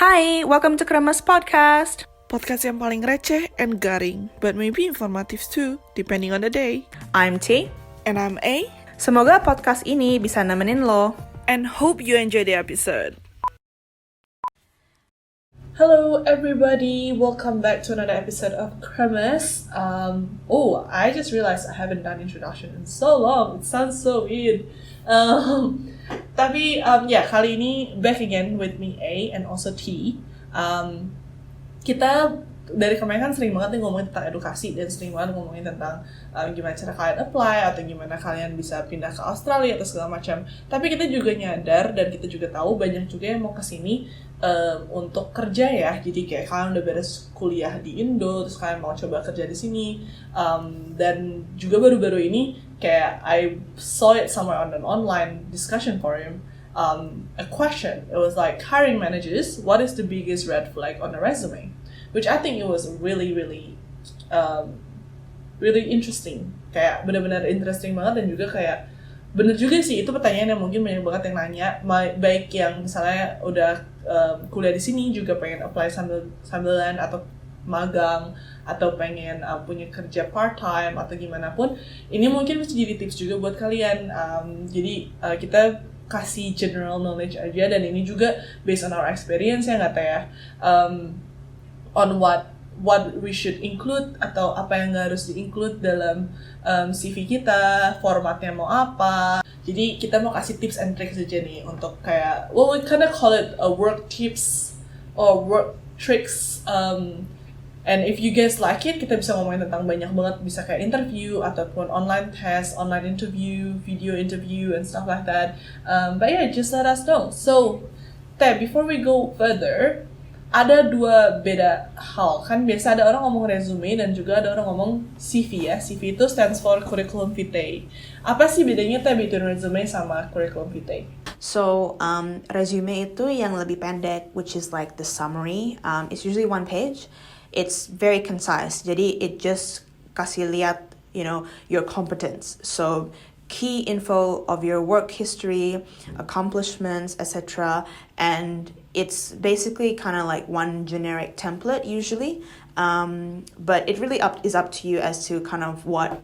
Hi, welcome to Kremés podcast. Podcast yang paling receh and garing, but maybe informative too, depending on the day. I'm T. And I'm A. Semoga podcast ini bisa nemenin lo. And hope you enjoy the episode. Hello everybody, welcome back to another episode of Kremés. I just realized I haven't done introduction in so long. It sounds so weird. Tapi kali ini back again with me A and also T. Kita dari kemarin kan sering banget nih ngomongin tentang edukasi dan sering banget ngomongin tentang gimana cara kalian apply atau gimana kalian bisa pindah ke Australia atau segala macam. Tapi kita juga nyadar dan kita juga tahu banyak juga yang mau kesini untuk kerja ya. Jadi kayak kalian udah beres kuliah di Indo terus kalian mau coba kerja di sini, dan juga baru-baru ini kayak I saw it somewhere on an online discussion forum, a question. It was like, hiring managers, what is the biggest red flag on a resume? Which I think it was really interesting. Kayak benar-benar interesting banget dan juga kayak bener juga sih, itu pertanyaan yang mungkin banyak banget yang nanya, baik yang misalnya udah kuliah di sini juga pengen apply sambilan atau magang atau pengen punya kerja part time atau gimana pun. Ini mungkin bisa jadi tips juga buat kalian. Jadi kita kasih general knowledge aja, dan ini juga based on our experience ya nggak teh ya, on what we should include atau apa yang nggak harus di-include dalam CV kita, formatnya mau apa. Jadi kita mau kasih tips and tricks aja nih untuk kayak, well, we kind of call it a work tips or work tricks. And if you guys like it, kita bisa ngomongin tentang banyak banget, bisa kayak interview ataupun online test, online interview, video interview and stuff like that. But yeah, just let us know. So, before we go further, ada dua beda hal. Kan biasa ada orang ngomong resume dan juga ada orang ngomong CV ya. CV itu stands for curriculum vitae. Apa sih bedanya between resume sama curriculum vitae? So, resume itu yang lebih pendek, which is like the summary. It's usually one page. It's very concise. Jadi it just kasih lihat, your competence. So key info of your work history, accomplishments, etc. And it's basically kind of like one generic template usually. But it really is up to you as to kind of what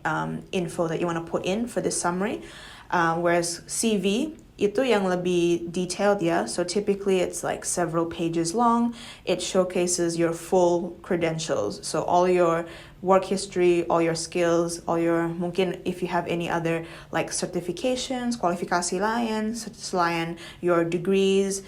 info that you want to put in for this summary. Whereas CV itu yang lebih detailed ya. So typically it's like several pages long. It showcases your full credentials. So all your work history, all your skills, all your, mungkin if you have any other like certifications, kualifikasi lain, selain your degrees,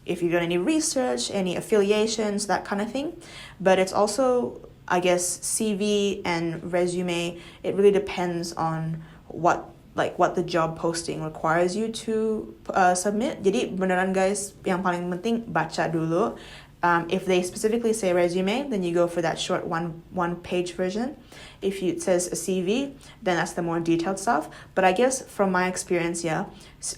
if you've done any research, any affiliations, that kind of thing. But it's also, I guess, CV and resume, it really depends on what the job posting requires you to submit. Jadi beneran guys, yang paling penting baca dulu. If they specifically say resume, then you go for that short one page version. If it says a CV, then that's the more detailed stuff. But I guess from my experience,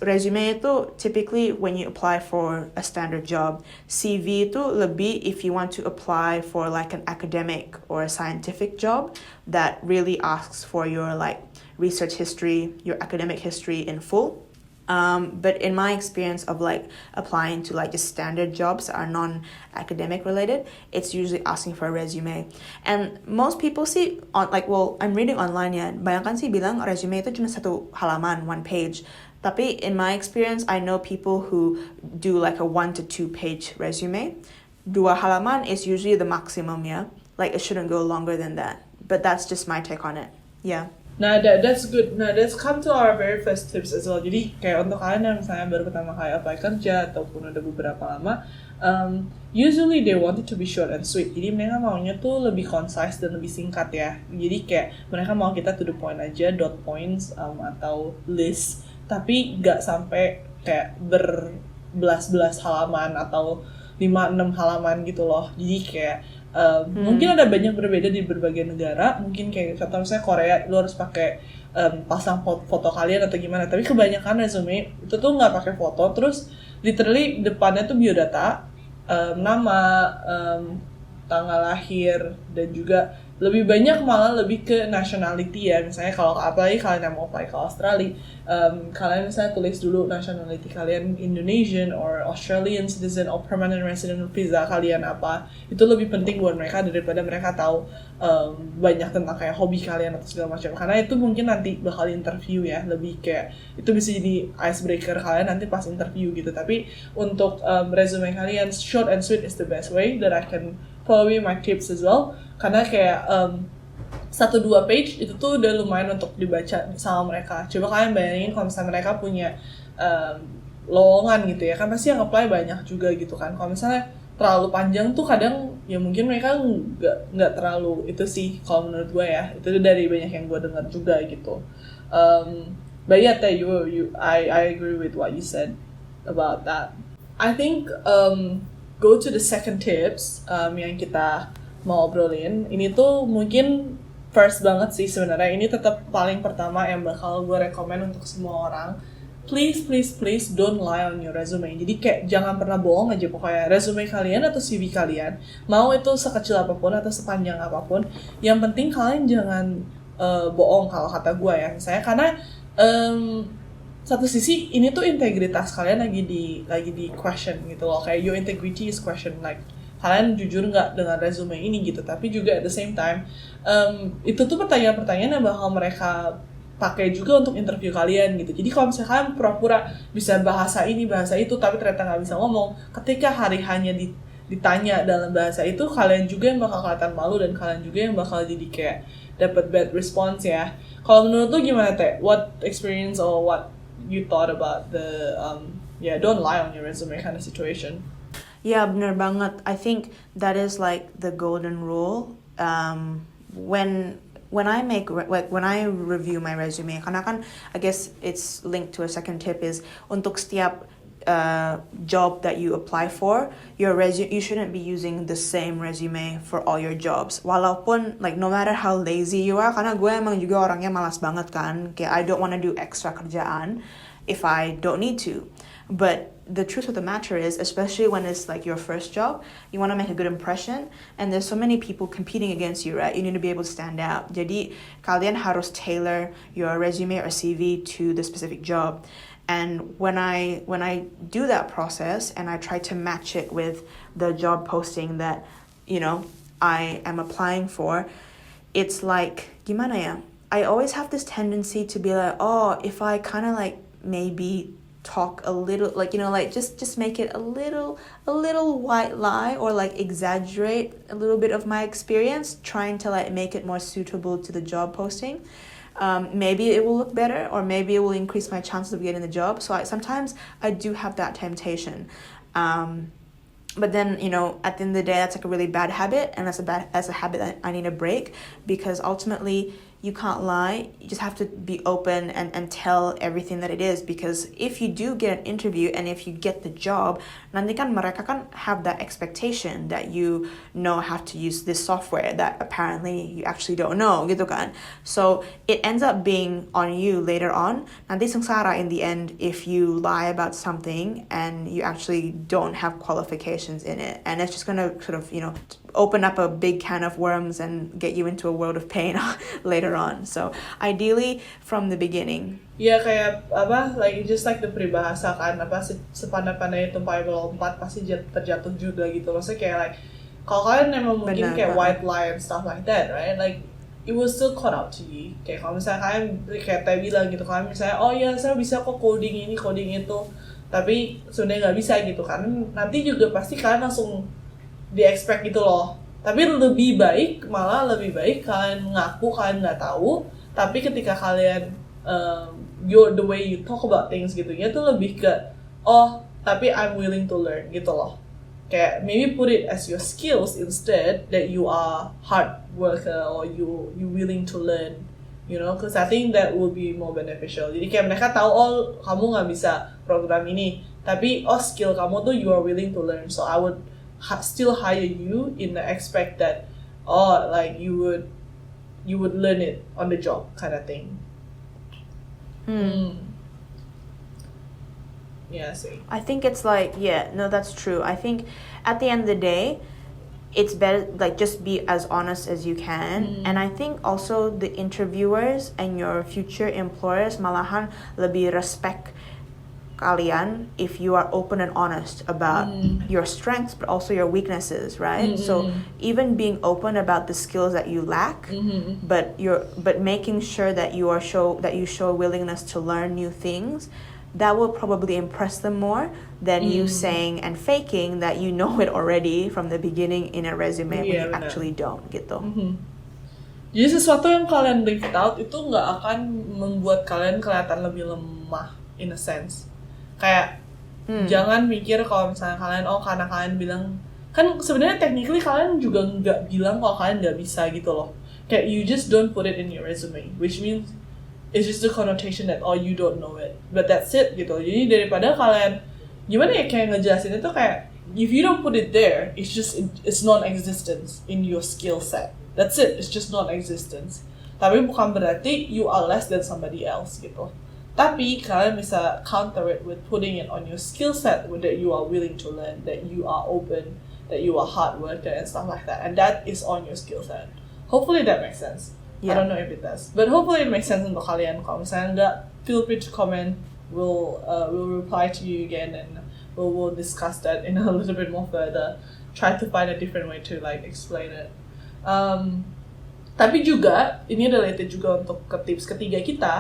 resume itu typically when you apply for a standard job. CV itu lebih if you want to apply for like an academic or a scientific job that really asks for your like research history, your academic history in full. But in my experience of like applying to like just standard jobs that are non-academic related, it's usually asking for a resume. And most people see I'm reading online ya, banyak kan sih bilang resume itu cuma satu halaman, one page. Tapi in my experience, I know people who do like a 1 to 2 page resume. 2 halaman is usually the maximum ya. Like it shouldn't go longer than that. But that's just my take on it. Yeah. Nah, that's good. Nah, let's come to our very first tips as well. Jadi kayak untuk kalian yang misalnya baru pertama kali apply kerja ataupun udah beberapa lama, usually they want it to be short and sweet. Jadi mereka maunya tuh lebih concise dan lebih singkat ya. Jadi kayak mereka mau kita to the point aja, dot points atau list. Tapi nggak sampai kayak berbelas-belas halaman atau 5-6 halaman gitu loh. Jadi kayak mungkin ada banyak berbeda di berbagai negara. Mungkin kayak contoh misalnya Korea, lu harus pakai pasang foto kalian atau gimana. Tapi kebanyakan resume itu tuh nggak pakai foto. Terus literally depannya tuh biodata, nama, tanggal lahir, dan juga lebih banyak malah lebih ke nationality ya. Misalnya kalau apalagi kalian yang mau apply ke Australia, kalian misalnya tulis dulu nationality kalian Indonesian or Australian citizen or permanent resident visa kalian apa. Itu lebih penting buat mereka daripada mereka tahu banyak tentang kayak hobi kalian atau segala macam. Karena itu mungkin nanti bakal interview ya, lebih kayak itu bisa jadi icebreaker kalian nanti pas interview gitu. Tapi untuk resume kalian, short and sweet is the best way that I can follow my tips as well. Karena kayak 1-2 page itu tuh udah lumayan untuk dibaca sama mereka. Coba kalian bayangin kalau misalnya mereka punya lowongan gitu ya, kan pasti yang apply banyak juga gitu kan. Kalau misalnya terlalu panjang tuh kadang ya mungkin mereka nggak terlalu itu sih kalau menurut gue ya. Itu dari banyak yang gue dengar juga gitu. But yeah, I agree with what you said about that. I think go to the second tips yang kita mau obrolin. Ini tuh mungkin first banget sih sebenarnya. Ini tetap paling pertama yang bakal gue rekomen untuk semua orang. Please don't lie on your resume. Jadi kayak jangan pernah bohong aja pokoknya. Resume kalian atau CV kalian, mau itu sekecil apapun atau sepanjang apapun, yang penting kalian jangan bohong kalau kata gue ya. Misalnya karena satu sisi ini tuh integritas kalian lagi di question gitu loh. Kayak your integrity is question, like kalian jujur nggak dengan resume ini gitu. Tapi juga at the same time itu tuh pertanyaan-pertanyaan yang bakal mereka pakai juga untuk interview kalian gitu. Jadi kalau misalnya kalian pura-pura bisa bahasa ini bahasa itu tapi ternyata nggak bisa ngomong, ketika hari hanya ditanya dalam bahasa itu, kalian juga yang bakal kelihatan malu dan kalian juga yang bakal jadi kayak dapat bad response ya. Kalau menurut lu gimana Teh? What experience or what you thought about the don't lie on your resume kind of situation? Yeah, bener banget. I think that is like the golden rule. When I review my resume, karena kan I guess it's linked to a second tip is untuk setiap job that you apply for, you shouldn't be using the same resume for all your jobs. Walaupun like no matter how lazy you are, karena gue emang juga orangnya malas banget kan, kayak I don't want to do extra kerjaan if I don't need to. But the truth of the matter is, especially when it's like your first job, you want to make a good impression, and there's so many people competing against you, right? You need to be able to stand out. Jadi kalian harus tailor your resume or CV to the specific job. And when I do that process and I try to match it with the job posting that, I am applying for, it's like, gimana ya? I always have this tendency to be like, oh, if I kind of like maybe talk a little, like, just make it a little white lie or like exaggerate a little bit of my experience, trying to like make it more suitable to the job posting. Maybe it will look better, or maybe it will increase my chances of getting the job. So sometimes I do have that temptation. But then, at the end of the day, that's like a really bad habit, and that's a habit that I need to break, because ultimately you can't lie. You just have to be open and tell everything that it is, because if you do get an interview and if you get the job, nanti kan mereka kan have that expectation that you know how to use this software that apparently you actually don't know gitu kan. So it ends up being on you later on. Nanti sengsara in the end if you lie about something and you actually don't have qualifications in it, and it's just gonna sort of open up a big can of worms and get you into a world of pain later on. So ideally from the beginning. Ya kayak like just like the peribahasa kan, sepandai-pandai tumpai melompat pasti terjatuh juga gitu. Maksudnya kayak like kalau kalian emang mungkin kayak white lie and stuff like that, right? Like it will still caught out to you. Kayak kalau misalnya kalian kayak Teh bilang gitu, kalian misalnya oh ya saya bisa kok coding ini coding itu, tapi sebenarnya nggak bisa gitu kan. Nanti juga pasti kalian langsung di-expect gitu loh. Tapi malah lebih baik kalian ngaku kalian nggak tahu, tapi ketika kalian the way you talk about things gitu ya tuh lebih ke tapi I'm willing to learn gitu loh. Kayak maybe put it as your skills instead, that you are hard worker or you willing to learn, because I think that will be more beneficial. Jadi kayak mereka tahu kamu nggak bisa program ini, tapi skill kamu tuh you are willing to learn, so I would still hire you in the aspect that like you would learn it on the job kind of thing. Yeah, see. I think it's like, that's true. I think at the end of the day, it's better like just be as honest as you can. And I think also the interviewers and your future employers malahan lebih respect kalian if you are open and honest about your strengths but also your weaknesses, right? So even being open about the skills that you lack, but making sure that you show willingness to learn new things, that will probably impress them more than you saying and faking that you know it already from the beginning in a resume when you actually don't gitu. Jadi sesuatu yang kalian leave out itu nggak akan membuat kalian kelihatan lebih lemah in a sense. Kayak jangan mikir kalau misalnya kalian karena kalian bilang, kan sebenarnya technically kalian juga nggak bilang kalau kalian nggak bisa gitu loh. Kayak you just don't put it in your resume, which means it's just the connotation that you don't know it, but that's it gitu. Jadi daripada kalian gimana ya kayak ngejelasin itu kayak if you don't put it there, it's non-existence in your skill set. That's it, it's just non-existence. Tapi bukan berarti you are less than somebody else gitu. Tapi kalian bisa counter it with putting it on your skill set that you are willing to learn, that you are open, that you are hard worker and stuff like that, and that is on your skill set. Hopefully that makes sense. I don't know if it does, but hopefully it makes sense untuk kalian. Kalau misalnya enggak, feel free to comment. We'll reply to you again and we'll discuss that in a little bit more further. Try to find a different way to like explain it. Tapi juga ini related juga untuk ke tips ketiga kita.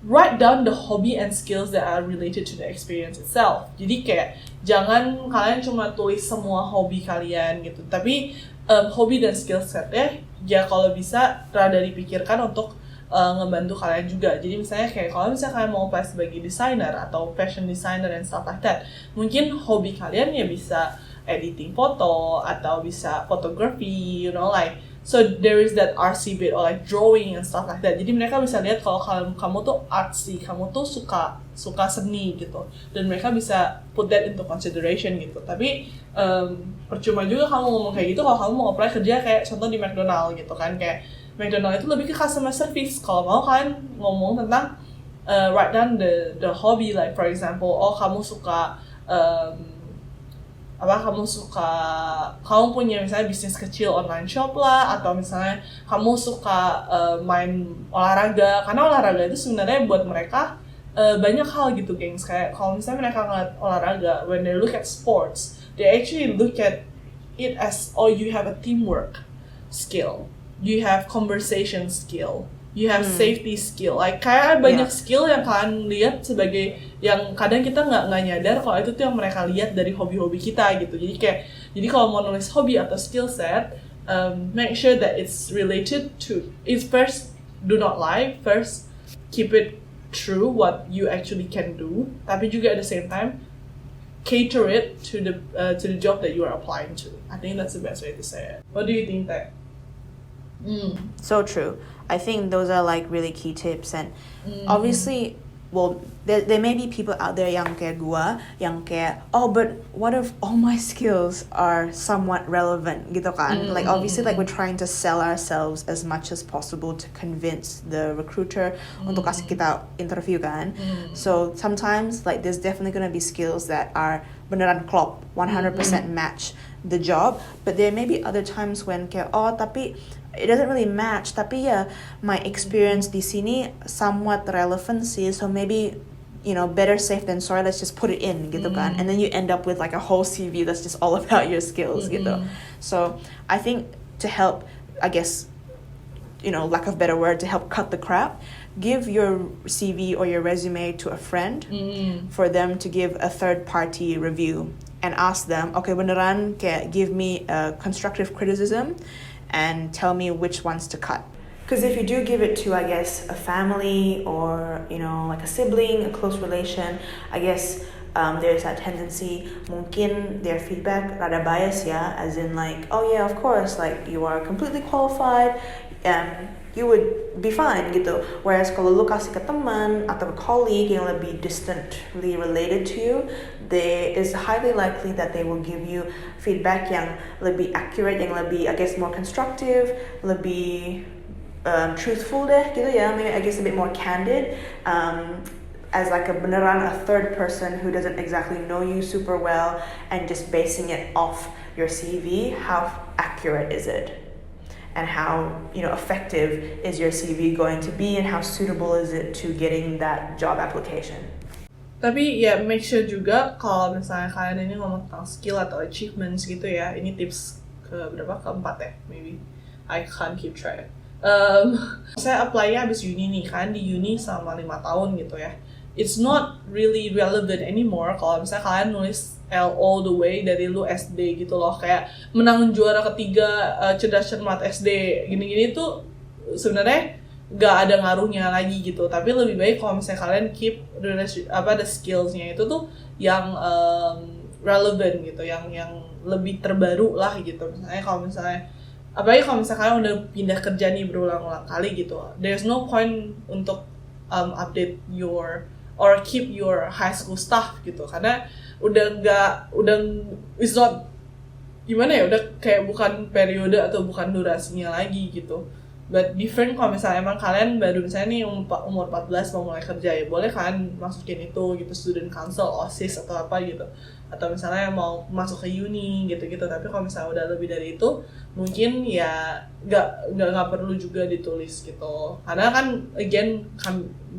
Write down the hobby and skills that are related to the experience itself. Jadi kayak jangan kalian cuma tulis semua hobi kalian gitu, tapi hobi dan skill setnya ya kalau bisa rada dipikirkan untuk ngebantu kalian juga. Jadi misalnya kayak kalau misalnya kalian mau apply sebagai designer atau fashion designer and stuff like that, mungkin hobi kalian ya bisa editing foto atau bisa photography, you know, like so there is that artsy bit or like drawing and stuff like that. Jadi mereka bisa lihat kalau kamu tuh artsy, kamu tuh suka seni gitu, dan mereka bisa put that into consideration gitu. Tapi percuma juga kamu ngomong kayak gitu kalau kamu mau apply kerja kayak contoh di McDonald gitu kan, kayak McDonald itu lebih ke customer service. Kalau mau kalian ngomong tentang write down the hobby, like for example, kamu suka kamu punya misalnya bisnis kecil online shop lah, atau misalnya kamu suka main olahraga, karena olahraga itu sebenarnya buat mereka banyak hal gitu gengs. Kayak kalau misalnya mereka ngeliat olahraga, when they look at sports, they actually look at it as you have a teamwork skill, you have conversation skill, you have safety skill, like kayak banyak skill yang kalian lihat sebagai yang kadang kita nggak nyadar kalau itu tuh yang mereka lihat dari hobi-hobi kita gitu. Jadi kalau mau nulis hobi atau skill set, make sure that it's related to first, do not lie, first keep it true what you actually can do, tapi juga at the same time cater it to the job that you are applying to. I think that's the best way to say it. What do you think, Teh? So true. I think those are like really key tips, and obviously, well, there may be people out there yang kayak gua, yang kayak, but what if all my skills are somewhat relevant gitu kan? Like obviously, like we're trying to sell ourselves as much as possible to convince the recruiter untuk kasih kita interview kan. So sometimes like there's definitely gonna be skills that are beneran klop, 100% match the job, but there may be other times when kayak tapi it doesn't really match, tapi ya my experience di sini somewhat relevant sih, so maybe better safe than sorry, let's just put it in gitu kan, and then you end up with like a whole CV that's just all about your skills gitu. So I think to help, I guess, lack of better word, to help cut the crap, give your CV or your resume to a friend for them to give a third party review and ask them, okay, beneran kayak give me a constructive criticism and tell me which ones to cut. Because if you do give it to, I guess, a family or, like a sibling, a close relation, I guess there's that tendency, mungkin their feedback rada bias ya, as in like, oh yeah, of course, like you are completely qualified, you would be fine gitu. Whereas kalau lu kasih ke teman atau ke colleague yang lebih distantly related to you, there is highly likely that they will give you feedback yang lebih accurate, yang lebih, I guess, more constructive, lebih truthful deh gitu ya, maybe I guess a bit more candid, as like a third person who doesn't exactly know you super well and just basing it off your CV, how accurate is it? And how effective is your CV going to be, and how suitable is it to getting that job application? Tapi ya make sure juga kalau misalnya kalian ini ngomong tentang skill atau achievements gitu ya, ini tips keempat ya, maybe I can't keep track. Saya apply-nya abis uni nih kan, di uni selama 5 tahun gitu ya. It's not really relevant anymore kalau misalnya kalian nulis L all the way dari lu SD gitu loh, kayak menang juara ketiga cerdas cermat SD gini-gini tuh sebenarnya gak ada ngaruhnya lagi gitu. Tapi lebih baik kalau misalnya kalian keep the skillsnya itu tuh yang relevant gitu, yang lebih terbaru lah gitu. Misalnya kalau misalnya apalagi kalau misalnya kalian udah pindah kerja nih berulang-ulang kali gitu, there's no point untuk update your or keep your high school stuff gitu, karena udah it's not gimana ya, udah kayak bukan periode atau bukan durasinya lagi gitu. But different kalau misalnya emang kalian baru misalnya nih umur 14 mau mulai kerja, ya boleh kalian masukin itu gitu, student council, OSIS atau apa gitu, atau misalnya mau masuk ke uni gitu-gitu. Tapi kalau misalnya udah lebih dari itu mungkin ya nggak perlu juga ditulis gitu, karena kan again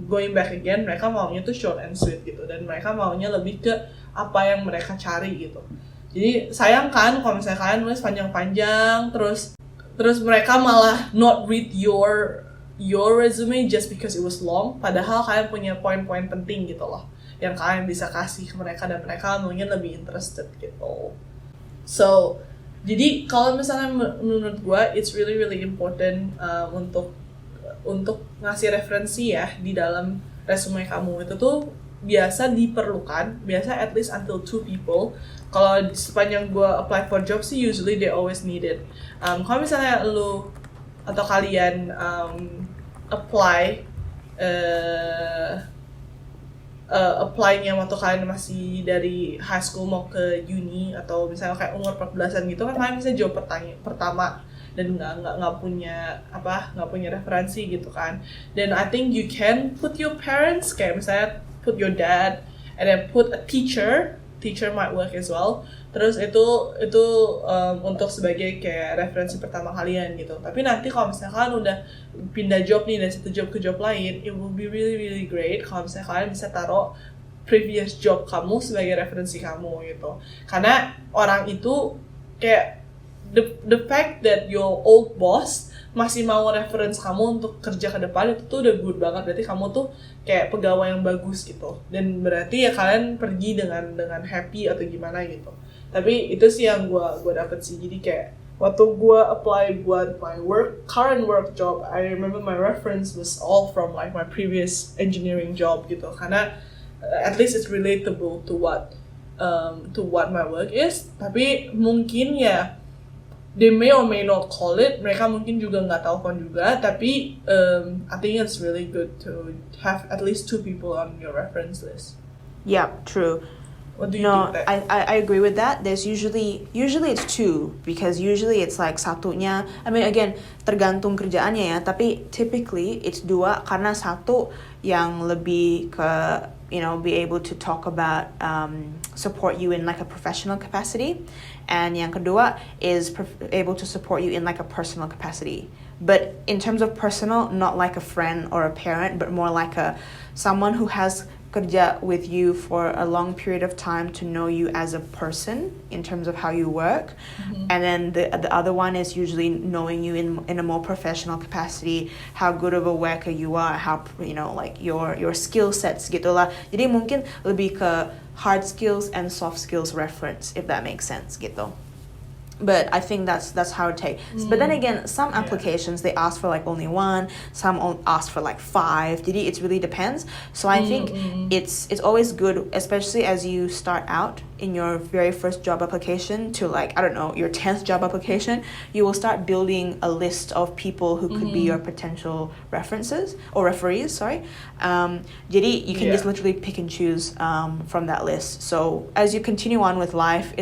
going back again, mereka maunya tuh short and sweet gitu, dan mereka maunya lebih ke apa yang mereka cari gitu. Jadi sayang kan kalau misalnya kalian nulis panjang-panjang terus mereka malah not read your resume just because it was long, padahal kalian punya poin-poin penting gitu loh yang kalian bisa kasih ke mereka, dan mereka mungkin lebih interested gitu. So jadi kalau misalnya menurut gue it's really really important untuk ngasih referensi ya di dalam resume kamu. Itu tuh biasa diperlukan, biasa at least until 2 people. Kalau sepanjang gue apply for job sih usually they always need it. Kalau misalnya lu atau kalian apply-nya waktu kalian masih dari high school mau ke uni, atau misalnya kayak umur 14-an gitu kan, kalian bisa jawab pertama dan nggak punya referensi gitu kan. Then I think you can put your parents, kayak misalnya put your dad, and then put a teacher might work as well. Terus itu untuk sebagai kayak referensi pertama kalian gitu. Tapi nanti kalau misalnya kalian udah pindah job nih dari satu job ke job lain, it will be really really great kalau misalnya kalian bisa taruh previous job kamu sebagai referensi kamu gitu. Karena orang itu kayak the fact that your old boss masih mau reference kamu untuk kerja ke depan, itu tuh udah good banget. Berarti kamu tuh kayak pegawai yang bagus gitu, dan berarti ya kalian pergi dengan happy atau gimana gitu. Tapi itu sih yang gue dapet sih. Jadi kayak waktu gue apply buat my current work job, I remember my reference was all from like my previous engineering job gitu, karena at least it's relatable to what my work is. Tapi mungkin ya they may or may not call it, mereka mungkin juga nggak tahu kan juga, tapi I think it's really good to have at least 2 people on your reference list. Yeah, true. What do you think? I agree with that. There's usually it's 2, because usually it's like satunya, I mean again tergantung kerjaannya ya, tapi typically it's 2 karena satu yang lebih ke be able to talk about support you in like a professional capacity, and yang kedua is able to support you in like a personal capacity. But in terms of personal, not like a friend or a parent, but more like someone who has kerja with you for a long period of time to know you as a person in terms of how you work. Mm-hmm. And then the other one is usually knowing you in a more professional capacity, how good of a worker you are, how like your skill sets gitu lah. Jadi mungkin lebih ke hard skills and soft skills reference, if that makes sense gitu. But I think that's how it takes. But then again, some applications they ask for like only 1, some ask for like 5. Jadi it really depends. So I think it's always good, especially as you start out in your very first job application to like, I don't know, your 10th job application, you will start building a list of people who could be your potential references or referees, sorry. Jadi you can just literally pick and choose from that list. So as you continue on with life,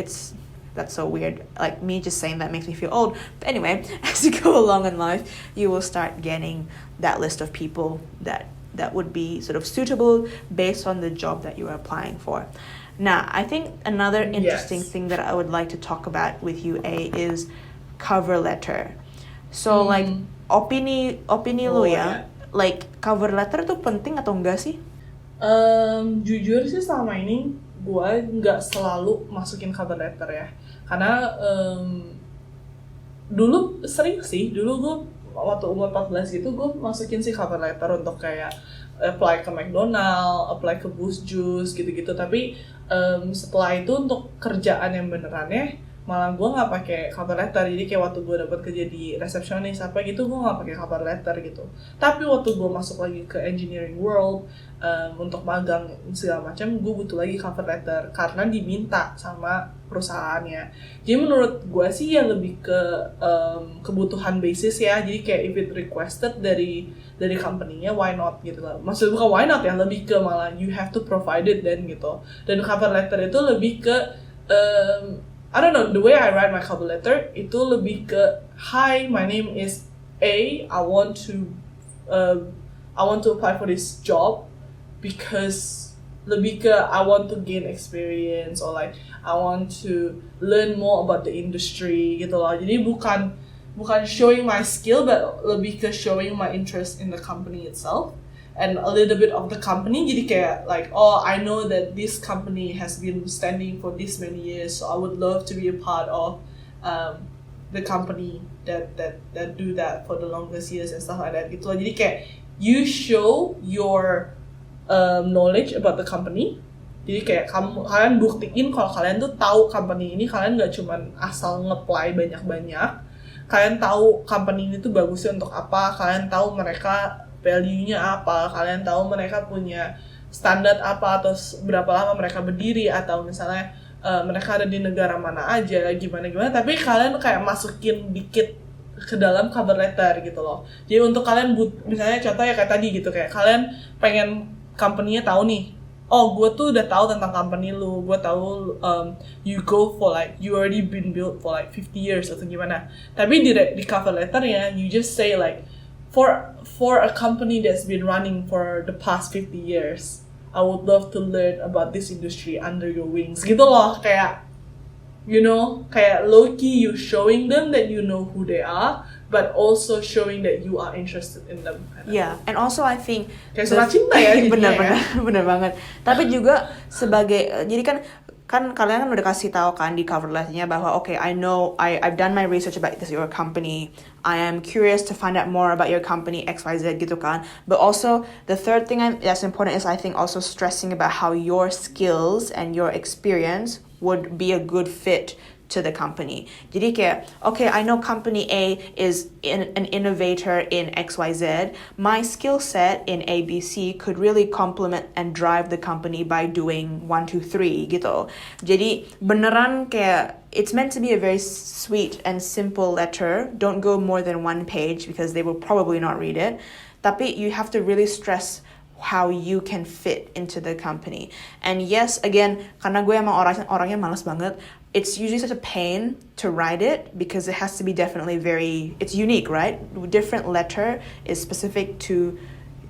that's so weird. Like me just saying that makes me feel old. But anyway, as you go along in life, you will start getting that list of people that that would be sort of suitable based on the job that you are applying for. Now, I think another interesting thing that I would like to talk about with you, A, is cover letter. So like opini lu ya, like cover letter tuh penting atau enggak sih? Jujur sih selama ini gue nggak selalu masukin cover letter ya, karena dulu gue waktu umur 14 gitu gue masukin sih cover letter untuk kayak apply ke McDonald, apply ke Boost Juice gitu-gitu. Tapi setelah itu untuk kerjaan yang benerannya malah gue nggak pakai cover letter. Jadi kayak waktu gue dapat kerja di resepsionis apa gitu gue nggak pakai cover letter gitu. Tapi waktu gue masuk lagi ke engineering world untuk magang segala macam, gue butuh lagi cover letter karena diminta sama perusahaannya. Jadi menurut gue sih ya lebih ke kebutuhan basis ya. Jadi kayak if it requested dari company-nya, why not gitu lah. Maksudnya bukan why not ya, lebih ke malah you have to provide it then gitu. Dan cover letter itu lebih ke I don't know, the way I write my cover letter itu lebih ke hi, my name is A, I want to apply for this job because lebih ke I want to gain experience or like I want to learn more about the industry gitu loh. Jadi bukan showing my skill, but lebih ke showing my interest in the company itself and a little bit of the company. Jadi kayak like, oh, I know that this company has been standing for this many years, so I would love to be a part of the company that do that for the longest years and stuff like that gitu loh. Jadi kayak you show your knowledge about the company. Jadi kayak kalian buktiin kalau kalian tuh tahu company ini, kalian nggak cuman asal nge-apply banyak-banyak. Kalian tahu company ini tuh bagusnya untuk apa, kalian tahu mereka value-nya apa, kalian tahu mereka punya standar apa, atau berapa lama mereka berdiri, atau misalnya mereka ada di negara mana aja, gimana-gimana. Tapi kalian kayak masukin dikit ke dalam cover letter gitu loh. Jadi untuk kalian misalnya contoh ya kayak tadi gitu, kayak kalian pengen company-nya tahu nih, oh gue tuh udah tahu tentang company lu, gue tahu you go for like you already been built for like 50 years atau gimana. Tapi di cover letternya you just say like for a company that's been running for the past 50 years, I would love to learn about this industry under your wings gitu loh. Kayak you know, kayak low-key you showing them that you know who they are, but also showing that you are interested in them. Yeah, and also I think kayak surat cinta ya. bener banget. Tapi juga sebagai jadi kan kalian kan udah kasih tahu kan di cover letternya bahwa okay, I know I've done my research about your company. I am curious to find out more about your company XYZ gitu kan. But also the third thing that's important is I think also stressing about how your skills and your experience would be a good fit to the company. Jadi kayak, okay, I know company A is an innovator in XYZ. My skill set in ABC could really complement and drive the company by doing 1, 2, 3 gitu. Jadi beneran kayak it's meant to be a very sweet and simple letter. Don't go more than 1 page because they will probably not read it. Tapi you have to really stress how you can fit into the company. And yes, again, karena gue emang orangnya malas banget, it's usually such a pain to write it because it has to be definitely it's unique, right? Different letter is specific to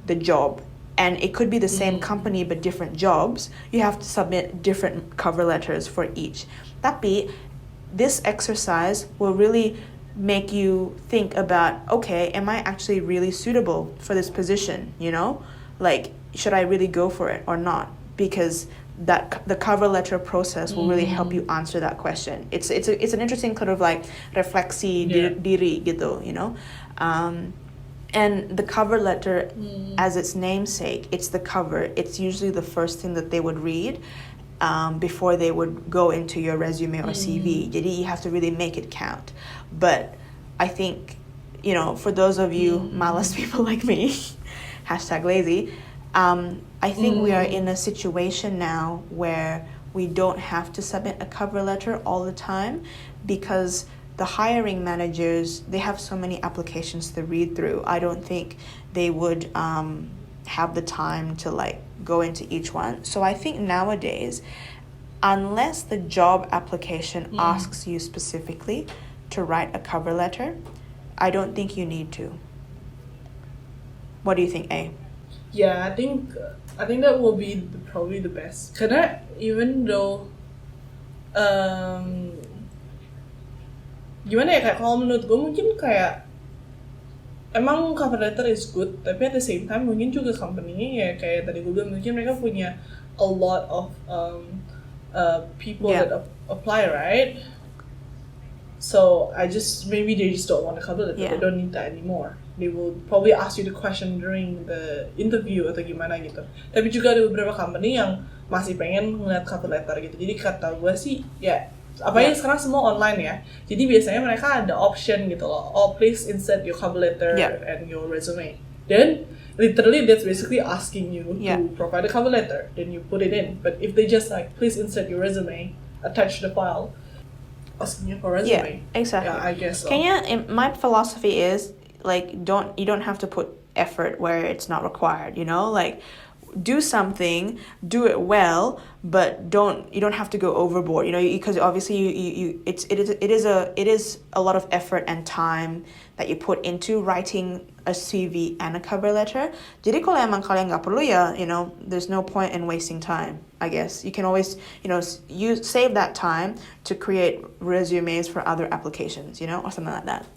the job. And it could be the same company but different jobs. You have to submit different cover letters for each. Tapi this exercise will really make you think about, okay, am I actually really suitable for this position, you know? Like, should I really go for it or not? Because the cover letter process will really help you answer that question. It's an interesting kind of like refleksi diri gitu, you know. And the cover letter, as its namesake, it's the cover. It's usually the first thing that they would read before they would go into your resume or CV. Jadi you have to really make it count. But I think, you know, for those of you malas people like me, #lazy, I think we are in a situation now where we don't have to submit a cover letter all the time because the hiring managers, they have so many applications to read through. I don't think they would have the time to like go into each one. So I think nowadays, unless the job application asks you specifically to write a cover letter, I don't think you need to. What do you think, A? Yeah, I think that will be probably the best. Karena even though gimana ya, kayak kalau menurut gue mungkin kayak emang cover letter is good, tapi at the same time mungkin juga company-nya ya kayak tadi gue bilang mungkin mereka punya a lot of people that apply, right? So maybe they just don't want to cover letter. They don't need that anymore. They will probably ask you the question during the interview atau gimana gitu. Tapi juga ada beberapa company yang masih pengen ngeliat cover letter gitu. Jadi kata gue sih ya apalagi sekarang semua online ya. Jadi biasanya mereka ada option gitu loh. Oh, please insert your cover letter and your resume. Then literally that's basically asking you to provide a cover letter. Then you put it in. But if they just like please insert your resume, attach the file, asking you for resume. Yeah, exactly. Yeah, I guess so. My philosophy is like you don't have to put effort where it's not required, you know? Like do something, do it well, but you don't have to go overboard, you know, because obviously it is a lot of effort and time that you put into writing a CV and a cover letter. Jadi kalau emang kalian nggak perlu ya, you know, there's no point in wasting time. I guess you can always, you know, save that time to create resumes for other applications, you know, or something like that.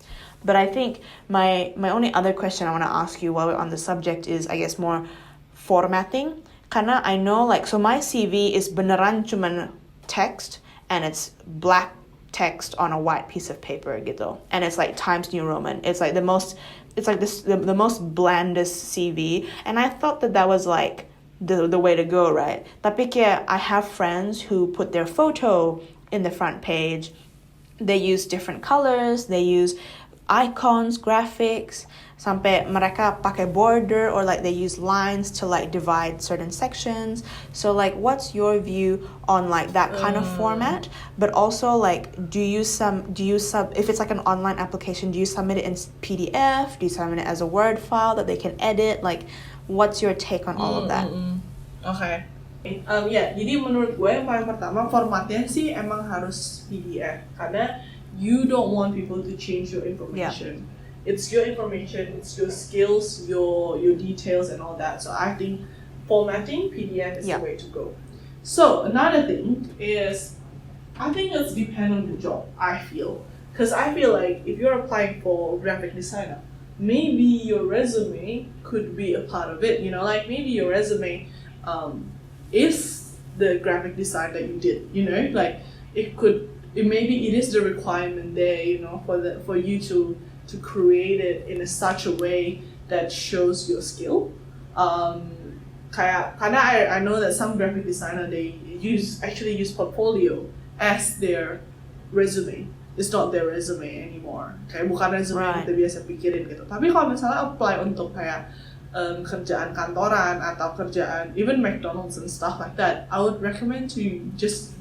But I think my only other question I want to ask you while we're on the subject is, I guess, more formatting. Karena I know, like, so my CV is beneran cuman text, and it's black text on a white piece of paper gitu. And it's like Times New Roman. It's like the most blandest CV. And I thought that was like the way to go, right? Tapi kayak I have friends who put their photo in the front page. They use different colors. They use icons, graphics, sampai mereka pakai border, or like they use lines to like divide certain sections. So like what's your view on like that kind of format? But also like do you if it's like an online application, do you submit it in PDF? Do you submit it as a Word file that they can edit? Like what's your take on all of that? Okay. Jadi menurut gue yang paling pertama formatnya sih emang harus PDF karena you don't want people to change your information. It's your information, it's your skills, your details and all that. So I think formatting PDF is the way to go. So another thing is, I think it's depend on the job, I feel. Because I feel like if you're applying for graphic designer, maybe your resume could be a part of it. You know, like maybe your resume is the graphic design that you did. You know, like maybe it is the requirement there. You know, for you to create it in such a way that shows your skill. Karena I know that some graphic designer they actually use portfolio as their resume. It's not their resume anymore. Kayak bukan resume yang kita biasa pikirin gitu. Tapi kalau misalnya apply untuk kayak kerjaan kantoran atau kerjaan even McDonald's and stuff like that, I would recommend to just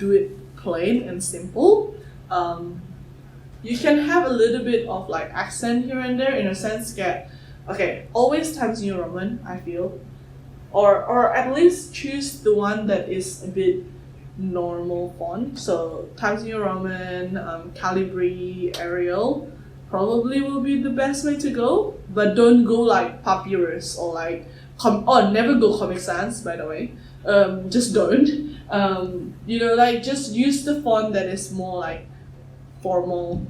do it plain and simple. You can have a little bit of like accent here and there in a sense that, okay, always Times New Roman, I feel, or at least choose the one that is a bit normal font. So Times New Roman, Calibri, Arial probably will be the best way to go, but don't go like Papyrus or like never go Comic Sans, by the way. Just don't. You know, like just use the font that is more like formal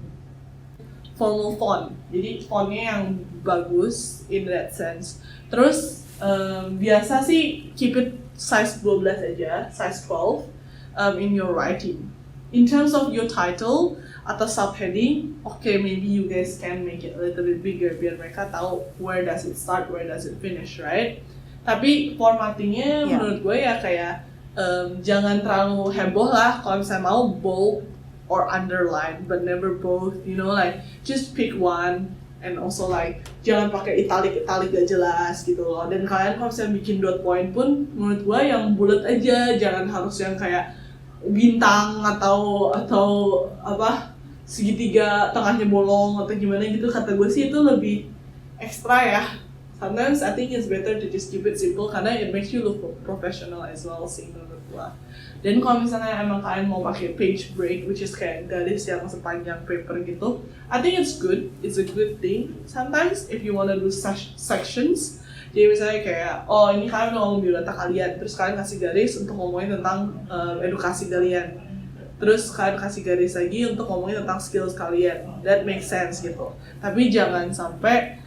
font. Jadi fontnya yang bagus in that sense. Terus biasa sih keep it size 12 aja, size 12 in your writing. In terms of your title atau subheading, okay, maybe you guys can make it a little bit bigger biar mereka tahu where does it start, where does it finish, right? Tapi formattingnya menurut gue ya kayak jangan terlalu heboh lah. Kalau misalnya mau bold or underline, but never both, you know, like just pick one. And also like jangan pakai italic gak jelas gitu loh. Dan kalian kalau misalnya bikin dot point pun menurut gue yang bulat aja, jangan harus yang kayak bintang atau apa segitiga tengahnya bolong atau gimana gitu. Kata gue sih itu lebih ekstra ya. Sometimes I think it's better to just keep it simple karena it makes you look professional as well sih menurut gue. Dan kalau misalnya emang kalian mau pakai page break, which is kayak garis yang sepanjang paper gitu, I think it's good. It's a good thing. Sometimes if you wanna do such sections, Jadi misalnya kayak, oh ini kalian udah ngomong biodata kalian, terus kalian kasih garis untuk ngomongin tentang edukasi kalian. Terus kalian kasih garis lagi untuk ngomongin tentang skills kalian. That makes sense gitu. Tapi jangan sampai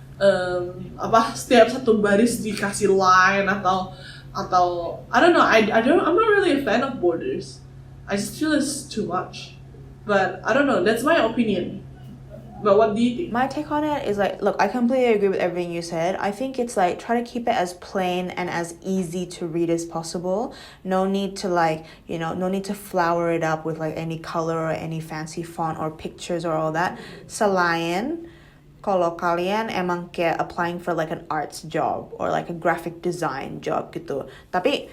setiap satu baris dikasih line atau I don't know. I'm not really a fan of borders. I just feel it's too much. But I don't know. That's my opinion. But what do you think? My take on it is like, look, I completely agree with everything you said. I think it's like, try to keep it as plain and as easy to read as possible. No need to no need to flower it up with like any color or any fancy font or pictures or all that. Selain kalau kalian emang kayak applying for like an arts job or like a graphic design job gitu. Tapi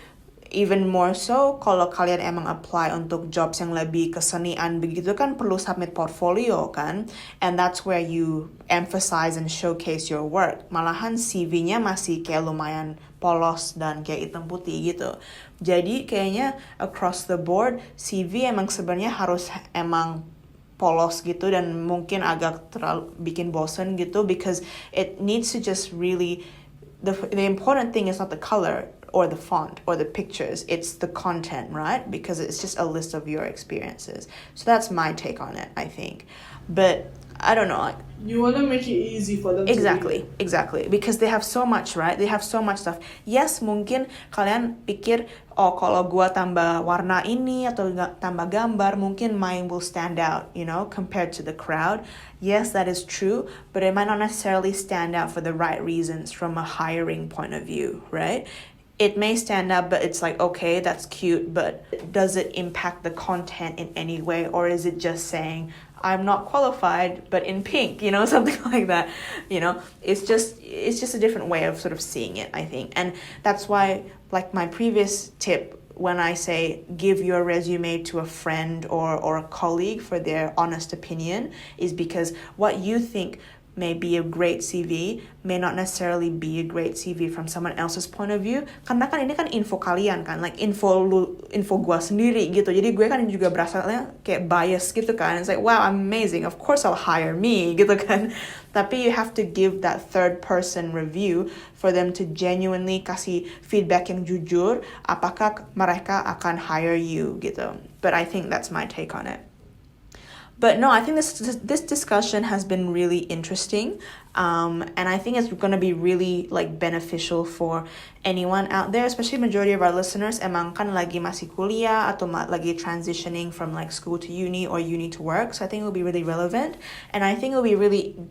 even more so, kalau kalian emang apply untuk jobs yang lebih kesenian begitu kan perlu submit portfolio kan, and that's where you emphasize and showcase your work. Malahan CV-nya masih kayak lumayan polos dan kayak hitam putih gitu. Jadi kayaknya across the board CV emang sebenarnya harus emang polos gitu dan mungkin agak terlalu bikin bosen gitu, because it needs to just really the important thing is not the color or the font or the pictures, it's the content, right? Because it's just a list of your experiences. So that's my take on it, I think. But I don't know. You want to make it easy for them Exactly. Because they have so much, right? They have so much stuff. Yes, mungkin kalian pikir, oh kalau gua tambah warna ini atau tambah gambar, mungkin mine will stand out, compared to the crowd. Yes, that is true, but it might not necessarily stand out for the right reasons from a hiring point of view, right? It may stand out, but it's like, okay, that's cute, but does it impact the content in any way? Or is it just saying, I'm not qualified, but in pink, something like that. It's just a different way of sort of seeing it, I think. And that's why, like my previous tip, when I say give your resume to a friend or a colleague for their honest opinion, is because what you think may be a great CV may not necessarily be a great CV from someone else's point of view, karena kan ini kan info kalian kan, like info gua sendiri gitu, jadi gue kan juga berasalnya kayak bias gitu kan. It's like, wow, I'm amazing, of course I'll hire me gitu kan. Tapi you have to give that third person review for them to genuinely kasih feedback yang jujur apakah mereka akan hire you gitu. But I think that's my take on it. But no, I think this discussion has been really interesting, and I think it's going to be really like beneficial for anyone out there, especially majority of our listeners emang kan lagi masih kuliah atau lagi transitioning from like school to uni or uni to work. So I think it will be really relevant, and I think it will be really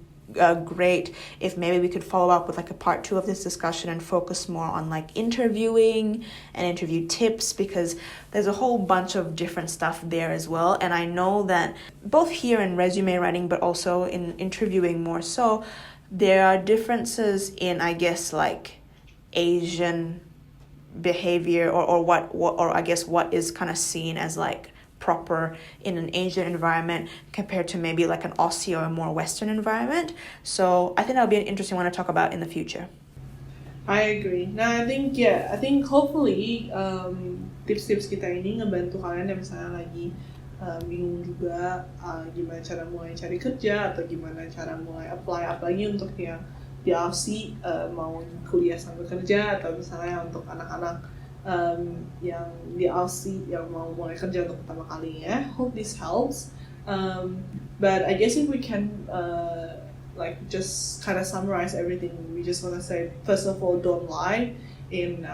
great if maybe we could follow up with like a part 2 of this discussion and focus more on like interviewing and interview tips, because there's a whole bunch of different stuff there as well. And I know that both here in resume writing but also in interviewing more so, there are differences in, I guess, like Asian behavior or I guess what is kind of seen as like proper in an Asian environment compared to maybe like an Aussie or a more Western environment. So I think that'll be an interesting one to talk about in the future. I agree. Nah, I think hopefully tips-tips kita ini ngebantu kalian yang misalnya lagi bingung juga gimana cara mulai cari kerja atau gimana cara mulai apply, apalagi untuk yang di Aussie mau kuliah sambil kerja, atau misalnya untuk anak-anak yang di Aussie yang mau mulai kerja untuk pertama kalinya. Hope this helps. But I guess if we can like just kind of summarize everything, we just want to say, first of all, don't lie in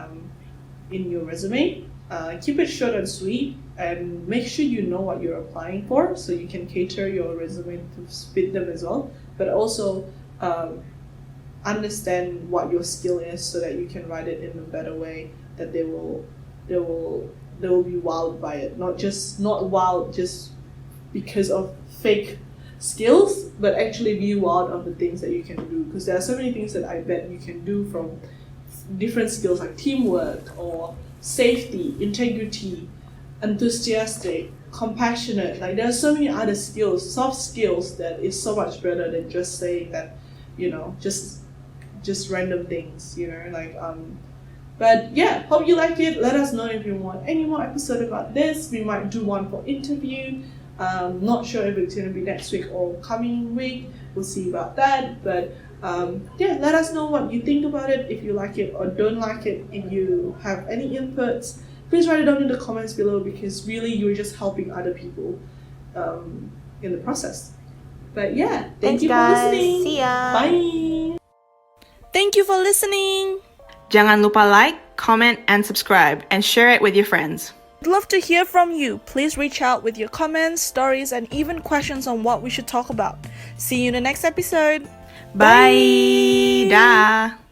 your resume. Keep it short and sweet, and make sure you know what you're applying for, so you can cater your resume to fit them as well. But also understand what your skill is, so that you can write it in a better way, that they will be wowed by it. Not wowed just because of fake skills, but actually be wowed of the things that you can do. Because there are so many things that I bet you can do from different skills, like teamwork or safety, integrity, enthusiastic, compassionate. Like there are so many other skills, soft skills, that is so much better than just saying that, just random things, But yeah, hope you like it. Let us know if you want any more episode about this. We might do one for interview. Not sure if it's going to be next week or coming week. We'll see about that. But yeah, let us know what you think about it. If you like it or don't like it, if you have any inputs, please write it down in the comments below, because really you're just helping other people in the process. But yeah, thank you guys. for listening. See ya. Bye. Thank you for listening. Jangan lupa like, comment, and subscribe, and share it with your friends. I'd love to hear from you. Please reach out with your comments, stories, and even questions on what we should talk about. See you in the next episode. Bye. Dah.